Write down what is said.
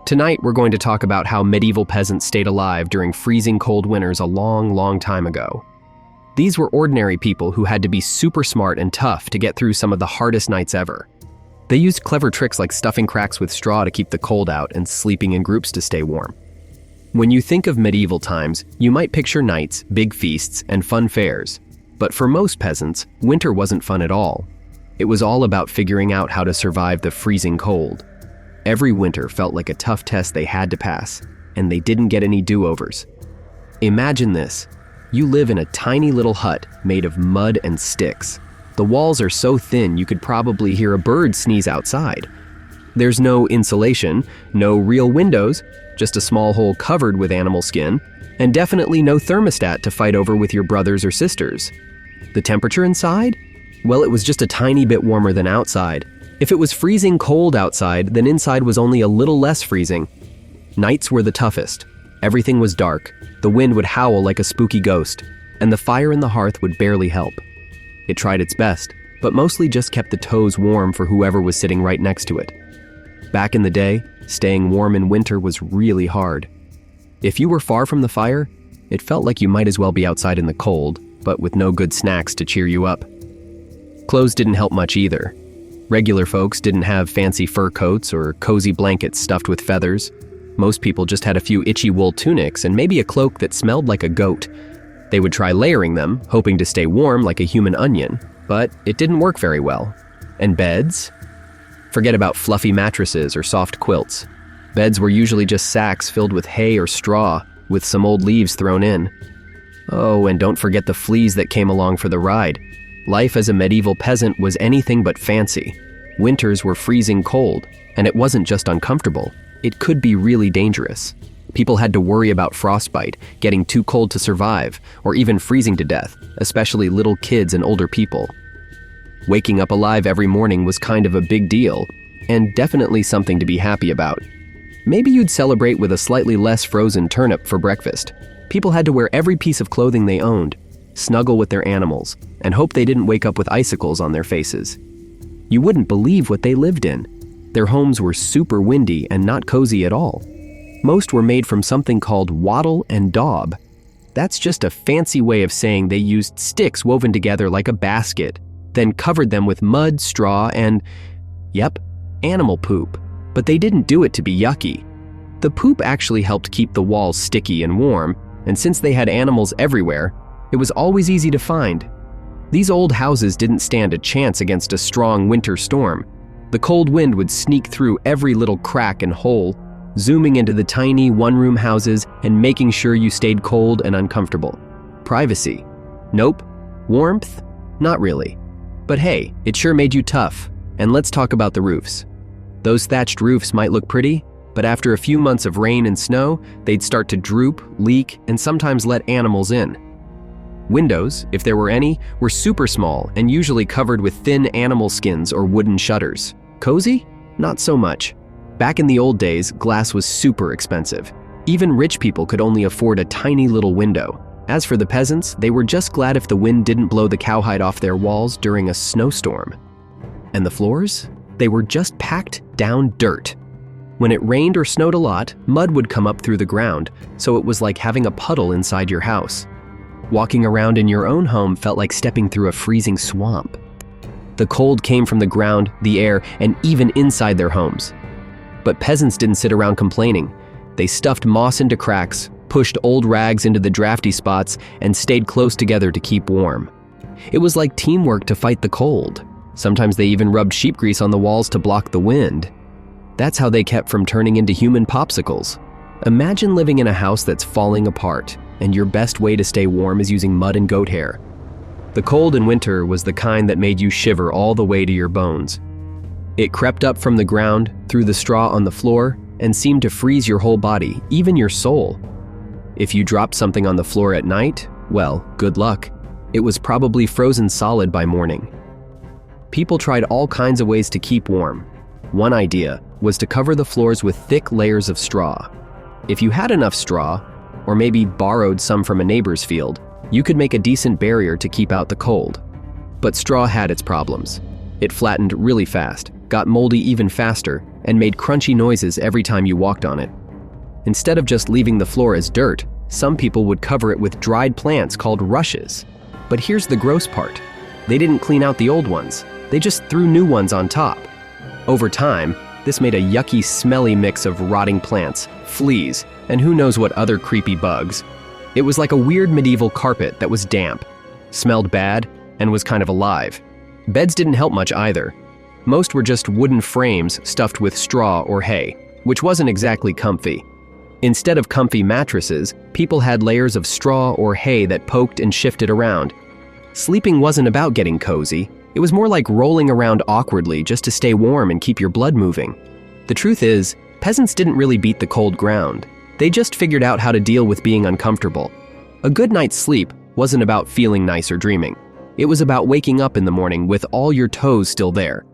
Tonight, we're going to talk about how medieval peasants stayed alive during freezing cold winters a long, long time ago. These were ordinary people who had to be super smart and tough to get through some of the hardest nights ever. They used clever tricks like stuffing cracks with straw to keep the cold out and sleeping in groups to stay warm. When you think of medieval times, you might picture knights, big feasts, and fun fairs. But for most peasants, winter wasn't fun at all. It was all about figuring out how to survive the freezing cold. Every winter felt like a tough test they had to pass, and they didn't get any do-overs. Imagine this. You live in a tiny little hut made of mud and sticks. The walls are so thin you could probably hear a bird sneeze outside. There's no insulation, no real windows, just a small hole covered with animal skin, and definitely no thermostat to fight over with your brothers or sisters. The temperature inside? Well, it was just a tiny bit warmer than outside. If it was freezing cold outside, then inside was only a little less freezing. Nights were the toughest. Everything was dark, the wind would howl like a spooky ghost, and the fire in the hearth would barely help. It tried its best, but mostly just kept the toes warm for whoever was sitting right next to it. Back in the day, staying warm in winter was really hard. If you were far from the fire, it felt like you might as well be outside in the cold, but with no good snacks to cheer you up. Clothes didn't help much either. Regular folks didn't have fancy fur coats or cozy blankets stuffed with feathers. Most people just had a few itchy wool tunics and maybe a cloak that smelled like a goat. They would try layering them, hoping to stay warm like a human onion, but it didn't work very well. And beds? Forget about fluffy mattresses or soft quilts. Beds were usually just sacks filled with hay or straw, with some old leaves thrown in. Oh, and don't forget the fleas that came along for the ride. Life as a medieval peasant was anything but fancy. Winters were freezing cold, and it wasn't just uncomfortable. It could be really dangerous. People had to worry about frostbite, getting too cold to survive, or even freezing to death, especially little kids and older people. Waking up alive every morning was kind of a big deal, and definitely something to be happy about. Maybe you'd celebrate with a slightly less frozen turnip for breakfast. People had to wear every piece of clothing they owned, snuggle with their animals, and hope they didn't wake up with icicles on their faces. You wouldn't believe what they lived in. Their homes were super windy and not cozy at all. Most were made from something called wattle and daub. That's just a fancy way of saying they used sticks woven together like a basket, then covered them with mud, straw, and, yep, animal poop. But they didn't do it to be yucky. The poop actually helped keep the walls sticky and warm, and since they had animals everywhere, it was always easy to find. These old houses didn't stand a chance against a strong winter storm. The cold wind would sneak through every little crack and hole, zooming into the tiny one-room houses and making sure you stayed cold and uncomfortable. Privacy? Nope. Warmth? Not really. But hey, it sure made you tough. And let's talk about the roofs. Those thatched roofs might look pretty, but after a few months of rain and snow, they'd start to droop, leak, and sometimes let animals in. Windows, if there were any, were super small and usually covered with thin animal skins or wooden shutters. Cozy? Not so much. Back in the old days, glass was super expensive. Even rich people could only afford a tiny little window. As for the peasants, they were just glad if the wind didn't blow the cowhide off their walls during a snowstorm. And the floors? They were just packed down dirt. When it rained or snowed a lot, mud would come up through the ground, so it was like having a puddle inside your house. Walking around in your own home felt like stepping through a freezing swamp. The cold came from the ground, the air, and even inside their homes. But peasants didn't sit around complaining. They stuffed moss into cracks, pushed old rags into the drafty spots, and stayed close together to keep warm. It was like teamwork to fight the cold. Sometimes they even rubbed sheep grease on the walls to block the wind. That's how they kept from turning into human popsicles. Imagine living in a house that's falling apart, and your best way to stay warm is using mud and goat hair. The cold in winter was the kind that made you shiver all the way to your bones. It crept up from the ground, through the straw on the floor, and seemed to freeze your whole body, even your soul. If you dropped something on the floor at night, well, good luck. It was probably frozen solid by morning. People tried all kinds of ways to keep warm. One idea was to cover the floors with thick layers of straw. If you had enough straw, or maybe borrowed some from a neighbor's field, you could make a decent barrier to keep out the cold. But straw had its problems. It flattened really fast, got moldy even faster, and made crunchy noises every time you walked on it. Instead of just leaving the floor as dirt, some people would cover it with dried plants called rushes. But here's the gross part. They didn't clean out the old ones. They just threw new ones on top. Over time, this made a yucky, smelly mix of rotting plants, fleas, and who knows what other creepy bugs. It was like a weird medieval carpet that was damp, smelled bad, and was kind of alive. Beds didn't help much either. Most were just wooden frames stuffed with straw or hay, which wasn't exactly comfy. Instead of comfy mattresses, people had layers of straw or hay that poked and shifted around. Sleeping wasn't about getting cozy. It was more like rolling around awkwardly just to stay warm and keep your blood moving. The truth is, peasants didn't really beat the cold ground. They just figured out how to deal with being uncomfortable. A good night's sleep wasn't about feeling nice or dreaming. It was about waking up in the morning with all your toes still there,